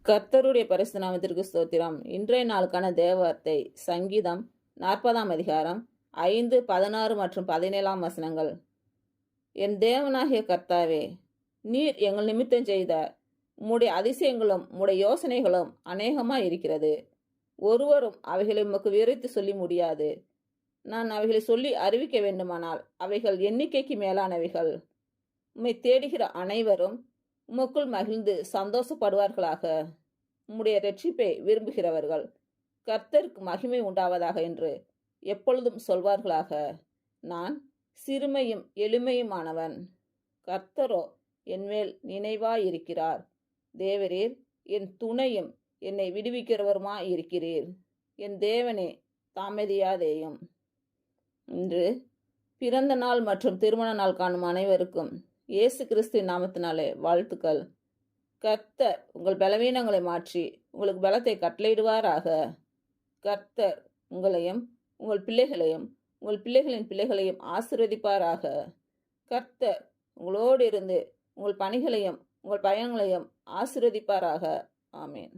கர்த்தருடைய பரிசுத்த நாமத்திற்கு ஸ்தோத்திரம். இன்றைய நாளுக்கான தேவவார்த்தை சங்கீதம் 40ஆம் அதிகாரம் 5, 16 மற்றும் 17ஆம் வசனங்கள். என் தேவனாகிய கர்த்தாவே, நீர் எங்கள் நிமித்தம் செய்த உம்முடைய அதிசயங்களும் உம்முடைய யோசனைகளும் அநேகமாய் இருக்கிறது. ஒருவரும் அவைகளை உமக்கு விவரித்து சொல்லி முடியாது. நான் அவைகளை சொல்லி அறிவிக்க வேண்டுமானால் அவைகள் எண்ணிக்கைக்கு மேலானவைகள். உம்மை தேடுகிற அனைவரும் உமக்குள் மகிழ்ந்து சந்தோஷப்படுவார்களாக. உம்முடைய இரட்சிப்பை விரும்புகிறவர்கள் கர்த்தருக்கு மகிமை உண்டாவதாக என்று எப்பொழுதும் சொல்வார்களாக. நான் சிறுமையும் எளிமையுமானவன், கர்த்தரோ என்மேல் நினைவாயிருக்கிறார். தேவரீர் என் துணையும் என்னை விடுவிக்கிறவருமாயிருக்கிறீர். என் தேவனே, தாமதியாதேயும். இன்று பிறந்த நாள் மற்றும் திருமண நாள் காணும் அனைவருக்கும் இயேசு கிறிஸ்துவின் நாமத்தினாலே வாழ்த்துக்கள். கர்த்தர் உங்கள் பலவீனங்களை மாற்றி உங்களுக்கு பலத்தை கட்டளையிடுவாராக. கர்த்தர் உங்களையும் உங்கள் பிள்ளைகளையும் உங்கள் பிள்ளைகளின் பிள்ளைகளையும் ஆசீர்வதிப்பாராக. கர்த்தர் உங்களோடு இருந்து உங்கள் பணிகளையும் உங்கள் பயங்களையும் ஆசீர்வதிப்பாராக. ஆமேன்.